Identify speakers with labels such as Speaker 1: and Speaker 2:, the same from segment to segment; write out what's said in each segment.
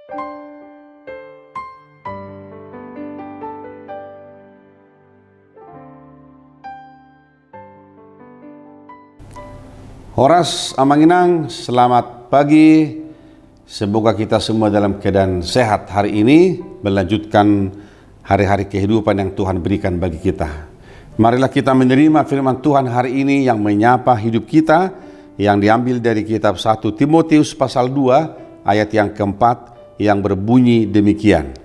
Speaker 1: Horas Amanginang, selamat pagi. Semoga kita semua dalam keadaan sehat hari ini, melanjutkan hari-hari kehidupan yang Tuhan berikan bagi kita. Marilah kita menerima firman Tuhan hari ini yang menyapa hidup kita, yang diambil dari kitab 1 Timotius pasal 2 ayat yang keempat, yang berbunyi demikian.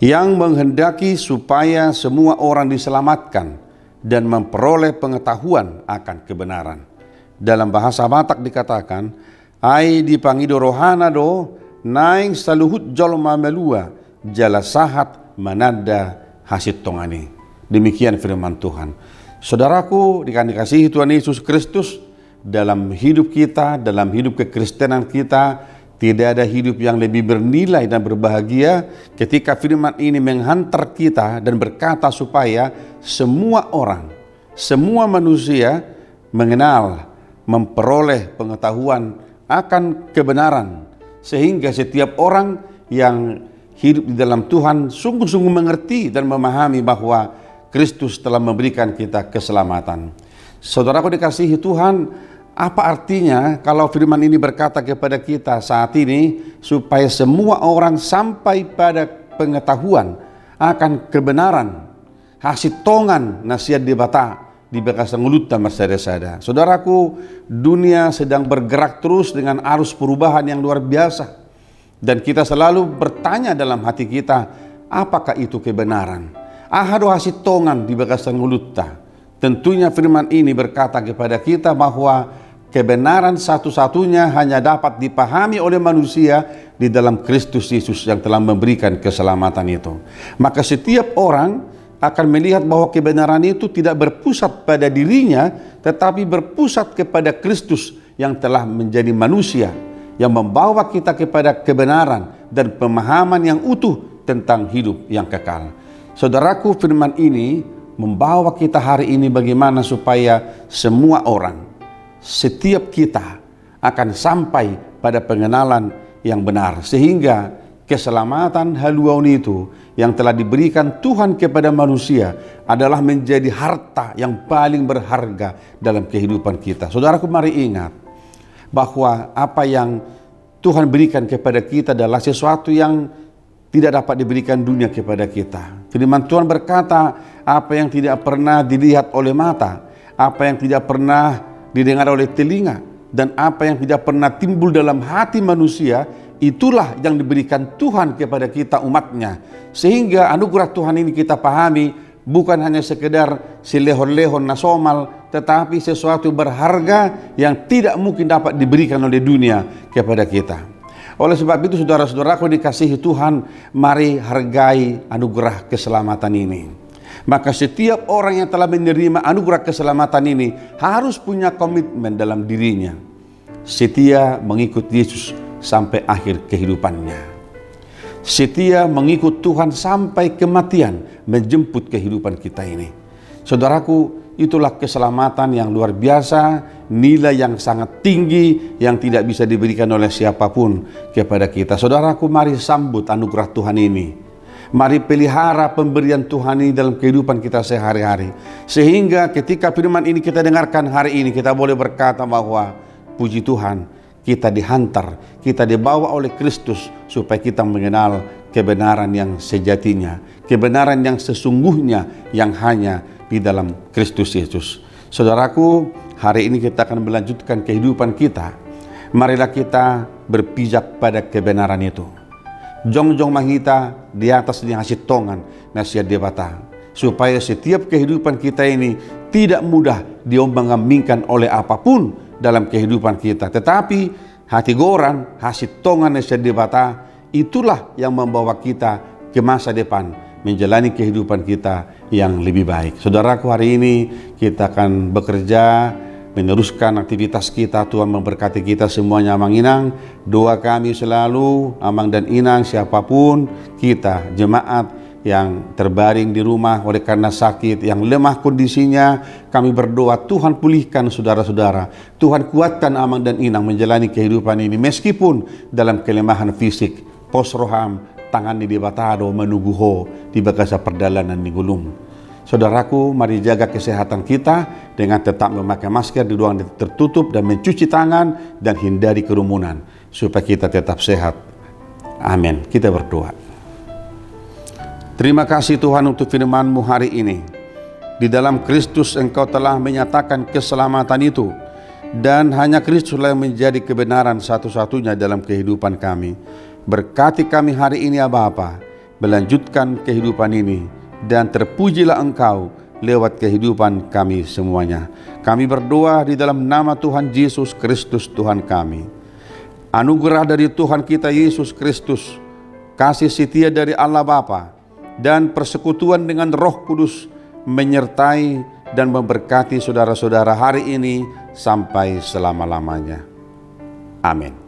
Speaker 1: Yang menghendaki supaya semua orang diselamatkan dan memperoleh pengetahuan akan kebenaran. Dalam bahasa Batak dikatakan, ai dipangido rohana do, naing saluhut jolma melua, jala sahat manada hasit tongani. Demikian firman Tuhan. Saudaraku, dikasihi Tuhan Yesus Kristus, dalam hidup kita, dalam hidup kekristenan kita, tidak ada hidup yang lebih bernilai dan berbahagia ketika firman ini menghantar kita dan berkata supaya semua orang, semua manusia mengenal, memperoleh pengetahuan akan kebenaran, sehingga setiap orang yang hidup di dalam Tuhan sungguh-sungguh mengerti dan memahami bahwa Kristus telah memberikan kita keselamatan. Saudaraku dikasihi Tuhan, apa artinya kalau firman ini berkata kepada kita saat ini supaya semua orang sampai pada pengetahuan akan kebenaran, hasitongan nasihat dibata di bekas ngulutan marsada-sada. Saudaraku, dunia sedang bergerak terus dengan arus perubahan yang luar biasa. Dan kita selalu bertanya dalam hati kita, apakah itu kebenaran? Ahado hasitongan di bekas ngulutan. Tentunya firman ini berkata kepada kita bahwa kebenaran satu-satunya hanya dapat dipahami oleh manusia di dalam Kristus Yesus yang telah memberikan keselamatan itu. Maka setiap orang akan melihat bahwa kebenaran itu tidak berpusat pada dirinya, tetapi berpusat kepada Kristus yang telah menjadi manusia, yang membawa kita kepada kebenaran dan pemahaman yang utuh tentang hidup yang kekal. Saudaraku, firman ini membawa kita hari ini bagaimana supaya semua orang, setiap kita akan sampai pada pengenalan yang benar, sehingga keselamatan haluan itu yang telah diberikan Tuhan kepada manusia adalah menjadi harta yang paling berharga dalam kehidupan kita. Saudaraku, mari ingat bahwa apa yang Tuhan berikan kepada kita adalah sesuatu yang tidak dapat diberikan dunia kepada kita. Firman Tuhan berkata, apa yang tidak pernah dilihat oleh mata, apa yang tidak pernah didengar oleh telinga, dan apa yang tidak pernah timbul dalam hati manusia, itulah yang diberikan Tuhan kepada kita umatnya. Sehingga anugerah Tuhan ini kita pahami bukan hanya sekedar silehon-lehon nasomal, tetapi sesuatu berharga yang tidak mungkin dapat diberikan oleh dunia kepada kita. Oleh sebab itu saudara-saudaraku dikasihi Tuhan, mari hargai anugerah keselamatan ini. Maka setiap orang yang telah menerima anugerah keselamatan ini harus punya komitmen dalam dirinya, setia mengikut Yesus sampai akhir kehidupannya. Setia mengikut Tuhan sampai kematian, menjemput kehidupan kita ini. Saudaraku, itulah keselamatan yang luar biasa, nilai yang sangat tinggi yang tidak bisa diberikan oleh siapapun kepada kita. Saudaraku, mari sambut anugerah Tuhan ini. Mari pelihara pemberian Tuhan ini dalam kehidupan kita sehari-hari. Sehingga ketika firman ini kita dengarkan hari ini, kita boleh berkata bahwa puji Tuhan, kita dihantar, kita dibawa oleh Kristus supaya kita mengenal kebenaran yang sejatinya, kebenaran yang sesungguhnya yang hanya di dalam Kristus Yesus. Saudaraku, hari ini kita akan melanjutkan kehidupan kita. Marilah kita berpijak pada kebenaran itu. Jong-jong mahita di atas ni hasitongan nasihat debata, supaya setiap kehidupan kita ini tidak mudah diombang-ambingkan oleh apapun dalam kehidupan kita, tetapi hati goran, hasitongan nasihat debata, itulah yang membawa kita ke masa depan, menjalani kehidupan kita yang lebih baik. Saudaraku, hari ini kita akan bekerja, meneruskan aktivitas kita. Tuhan memberkati kita semuanya. Amang Inang, doa kami selalu, Amang dan Inang, siapapun kita, jemaat yang terbaring di rumah oleh karena sakit, yang lemah kondisinya, kami berdoa Tuhan pulihkan saudara-saudara, Tuhan kuatkan Amang dan Inang menjalani kehidupan ini meskipun dalam kelemahan fisik. pos roham tangan di batado menuguho di bagasa perdalanan di gulung. Saudaraku, mari jaga kesehatan kita dengan tetap memakai masker di ruangan tertutup dan mencuci tangan dan hindari kerumunan supaya kita tetap sehat. Amin. Kita berdoa. Terima kasih Tuhan untuk firman-Mu hari ini. Di dalam Kristus Engkau telah menyatakan keselamatan itu, dan hanya Kristus yang menjadi kebenaran satu-satunya dalam kehidupan kami. Berkati kami hari ini ya Bapa, melanjutkan kehidupan ini, dan terpujilah Engkau lewat kehidupan kami semuanya. Kami berdoa di dalam nama Tuhan Yesus Kristus Tuhan kami. Anugerah dari Tuhan kita Yesus Kristus, kasih setia dari Allah Bapa, dan persekutuan dengan Roh Kudus menyertai dan memberkati saudara-saudara hari ini sampai selama-lamanya. Amin.